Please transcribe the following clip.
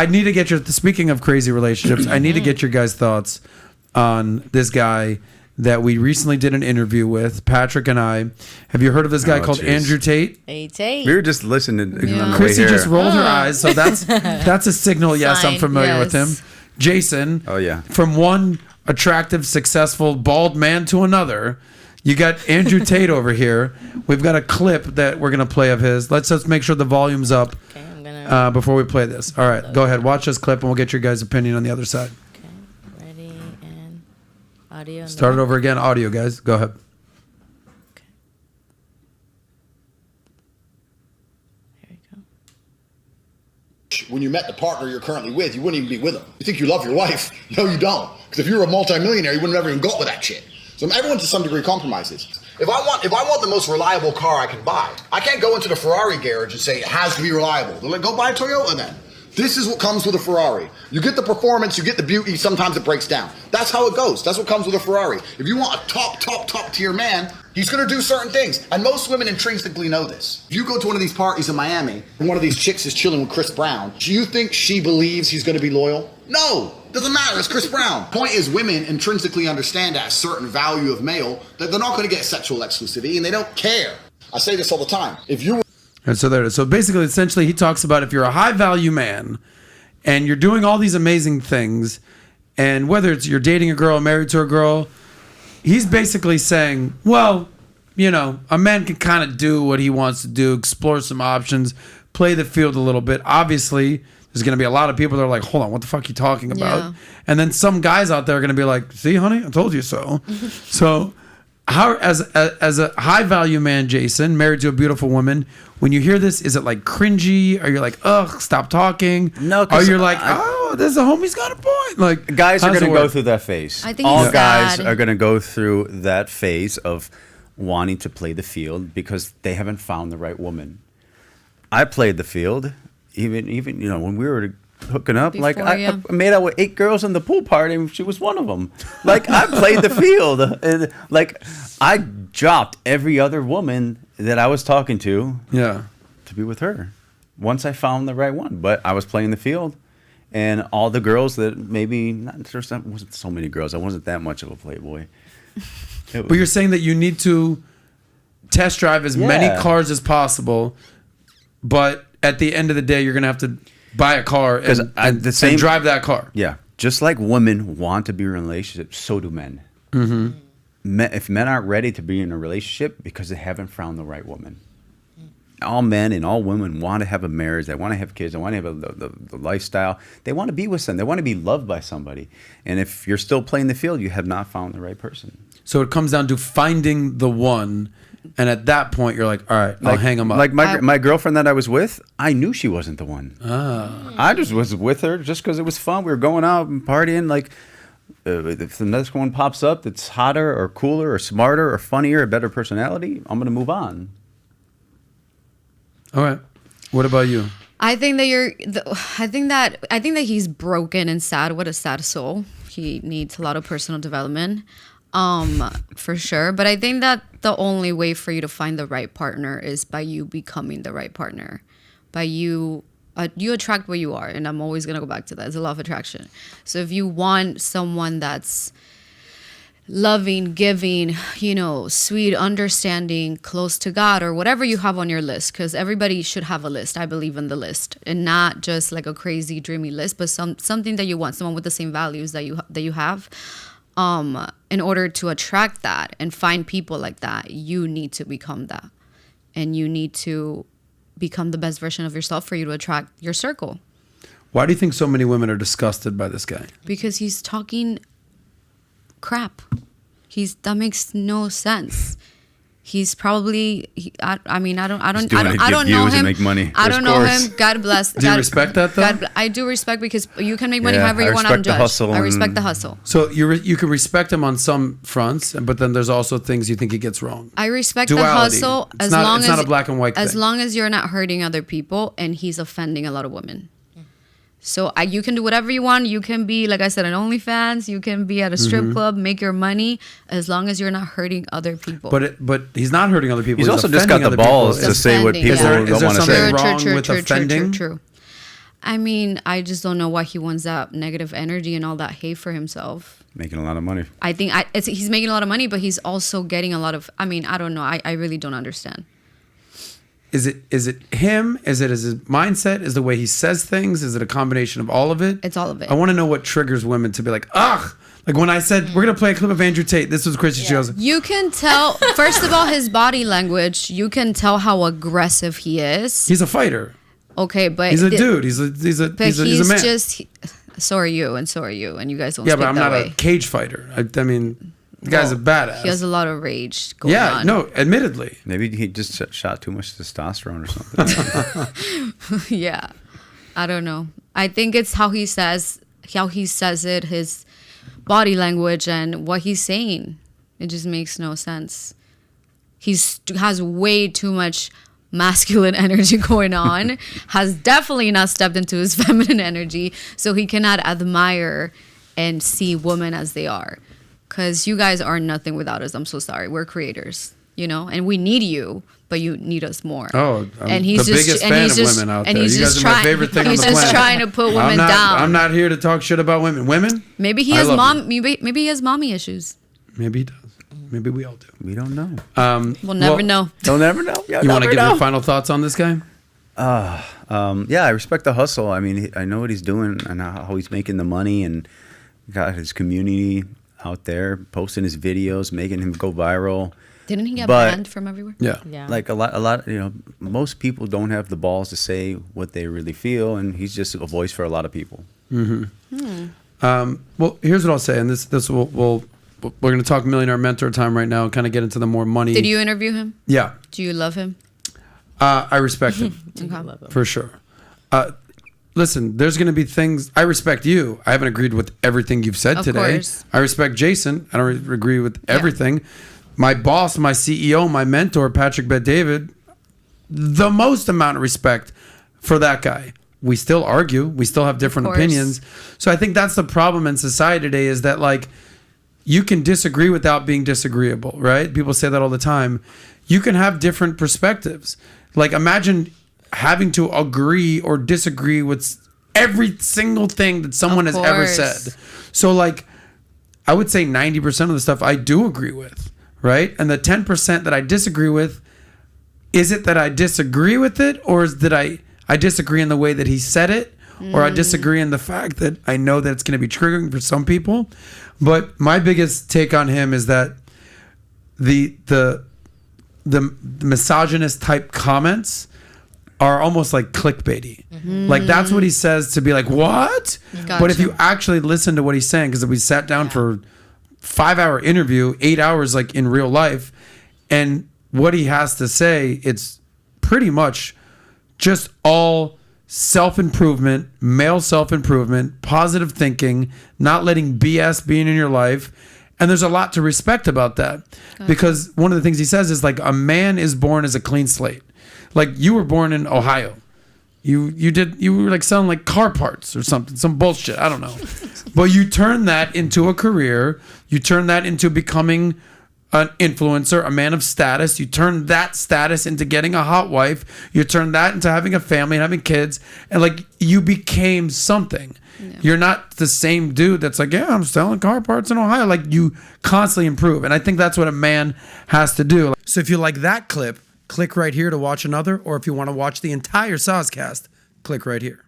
I need to get your. Speaking of crazy relationships, I need to get your guys' thoughts on this guy that we recently did an interview with, Patrick and I. Have you heard of this guy called Andrew Tate? Hey, Tate. We were just listening. On the Chrissy way here. just rolled her eyes, so that's a signal. Yes, I'm familiar with him. Jason. Oh yeah. From one attractive, successful, bald man to another. You got Andrew Tate over here. We've got a clip that we're going to play of his. Let's just make sure the volume's up before we play this. All right, go ahead. Watch this clip, and we'll get your guys' opinion on the other side. Okay, ready, and audio. Start it over again. Audio, guys. Go ahead. Okay. Here we go. When you met the partner you're currently with, you wouldn't even be with them. You think you love your wife? No, you don't. Because if you were a multimillionaire, you wouldn't have ever even got with that shit. So everyone to some degree compromises. If I want the most reliable car I can buy, I can't go into the Ferrari garage and say it has to be reliable. They're like, go buy a Toyota then. This is what comes with a Ferrari. You get the performance, you get the beauty, sometimes it breaks down. That's how it goes. That's what comes with a Ferrari. If you want a top tier man, he's gonna do certain things. And most women intrinsically know this. If you go to one of these parties in Miami, and one of these chicks is chilling with Chris Brown, do you think she believes he's gonna be loyal? No, doesn't matter, it's Chris Brown. Point is, women intrinsically understand that certain value of male, that they're not gonna get sexual exclusivity, and they don't care. I say this all the time. If you And so there it is. So basically, essentially, he talks about if you're a high value man and you're doing all these amazing things, and whether it's you're dating a girl, married to a girl, he's basically saying, well, you know, a man can kind of do what he wants to do, explore some options, play the field a little bit. Obviously, there's going to be a lot of people that are like, hold on, what the fuck are you talking about? Yeah. And then some guys out there are going to be like, see, honey, I told you so. So how, as a high value man, Jason, married to a beautiful woman, when you hear this, is it like cringy? Are you like, ugh, stop talking? No, Or you're like, oh, this homie's got a point. Like, guys are how's going it to go work? through that phase. I think all it's guys sad. are going to go through that phase of wanting to play the field because they haven't found the right woman. I played the field, even you know, when we were hooking up. Before, like I yeah. made out with 8 girls in the pool party, and she was one of them. Like I played the field, and like I dropped every other woman that I was talking to. Yeah. To be with her once I found the right one. But I was playing the field, and all the girls that maybe wasn't so many girls. I wasn't that much of a playboy. But you're saying that you need to test drive as many cars as possible, but at the end of the day, you're going to have to buy a car and drive that car. Yeah. Just like women want to be in a relationship, so do men. Mm-hmm. If men aren't ready to be in a relationship because they haven't found the right woman. All men and all women want to have a marriage. They want to have kids. They want to have the lifestyle. They want to be with someone. They want to be loved by somebody. And if you're still playing the field, you have not found the right person. So it comes down to finding the one. And at that point, you're like, all right, I'll hang him up. Like my girlfriend that I was with, I knew she wasn't the one. I just was with her just because it was fun. We were going out and partying. Like, if the next one pops up that's hotter or cooler or smarter or funnier or better personality, I'm going to move on. All right. What about you? I think that I think that he's broken and sad. What a sad soul. He needs a lot of personal development, for sure. But I think that the only way for you to find the right partner is by you becoming the right partner. By you attract what you are, and I'm always gonna go back to that. It's a law of attraction. So if you want someone that's loving, giving, you know, sweet, understanding, close to God, or whatever you have on your list, because everybody should have a list. I believe in the list, and not just like a crazy dreamy list, but something that you want, someone with the same values that you have. In order to attract that and find people like that, you need to become that, and you need to become the best version of yourself for you to attract your circle. Why do you think so many women are disgusted by this guy? Because he's talking crap. That makes no sense. He's probably. I don't know him. Make money. I don't know him. God bless. Do you respect that though? I do respect, because you can make money however you want. I don't judge. I respect the hustle. So you can respect him on some fronts, but then there's also things you think he gets wrong. I respect Duality. the hustle It's not a black and white thing. As long as you're not hurting other people, and he's offending a lot of women. So you can do whatever you want. You can be, like I said, an OnlyFans. You can be at a strip club, make your money, as long as you're not hurting other people. But he's not hurting other people. He's also just got the balls to say what people don't want to say. Is there something wrong with offending? True. I mean, I just don't know why he wants that negative energy and all that hate for himself. Making a lot of money. I think he's making a lot of money, but he's also getting a lot of. I mean, I don't know. I really don't understand. Is it him? Is it his mindset? Is the way he says things? Is it a combination of all of it? It's all of it. I want to know what triggers women to be like, ugh. Like when I said, we're going to play a clip of Andrew Tate. This was Chrisi. She goes, you can tell, first of all, his body language, you can tell how aggressive he is. he's a fighter. Okay, but He's a dude. He's a man. So are you, and so are you, and you guys don't Yeah, speak but I'm that not way. a cage fighter. I mean, the guy's a badass. He has a lot of rage going yeah, on. no, admittedly. Maybe he just shot too much testosterone or something. Yeah, I don't know. I think it's how he says it, his body language, and what he's saying. It just makes no sense. He has way too much masculine energy going on, has definitely not stepped into his feminine energy, so he cannot admire and see women as they are. Because you guys are nothing without us. I'm so sorry. We're creators, and we need you, but you need us more. Oh, I'm and he's the just, biggest and fan he's of just, women out and there. he's You guys just are my trying, favorite thing on he's the just planet. trying to put women down. I'm not here to talk shit about women. Women? Maybe he I has love you. maybe he has mommy issues. Maybe he does. Maybe we all do. We don't know. We'll never know. Don't never know. You want to give your final thoughts on this guy? Yeah, I respect the hustle. I mean, I know what he's doing and how he's making the money, and got his community out there posting his videos, making him go viral. Didn't he get But- banned from everywhere? Yeah. Like a lot, most people don't have the balls to say what they really feel, and he's just a voice for a lot of people. Well, here's what I'll say, and this we're going to talk millionaire mentor time right now and kind of get into the more money. Did you interview him? Yeah. Do you love him? I respect him. For sure. Listen, there's going to be things. I respect you. I haven't agreed with everything you've said Of today. course. I respect Jason. I don't agree with everything. My boss, my CEO, my mentor, Patrick Bet-David, the most amount of respect for that guy. We still argue. We still have different course. opinions. So I think that's the problem in society today is that, like, you can disagree without being disagreeable, right? People say that all the time. You can have different perspectives. Like, imagine having to agree or disagree with every single thing that someone has ever said. So, like, I would say 90% of the stuff I do agree with, right? And the 10% that I disagree with, is it that I disagree with it, or is that I disagree in the way that he said it, or I disagree in the fact that I know that it's going to be triggering for some people? But my biggest take on him is that the misogynist type comments are almost like clickbaity. Like, that's what he says to be like, what? Gotcha. But if you actually listen to what he's saying, because we sat down for 5-hour interview, 8 hours like in real life, and what he has to say, it's pretty much just all self-improvement, male self-improvement, positive thinking, not letting BS be in your life. And there's a lot to respect about that. Because one of the things he says is, like, a man is born as a clean slate. Like, you were born in Ohio. You were like selling like car parts or something, some bullshit. I don't know. But you turn that into a career. You turn that into becoming an influencer, a man of status. You turn that status into getting a hot wife. You turn that into having a family and having kids. And, like, you became something. Yeah. You're not the same dude that's like, yeah, I'm selling car parts in Ohio. Like, you constantly improve. And I think that's what a man has to do. So if you like that clip, click right here to watch another. Or if you want to watch the entire Soscast, click right here.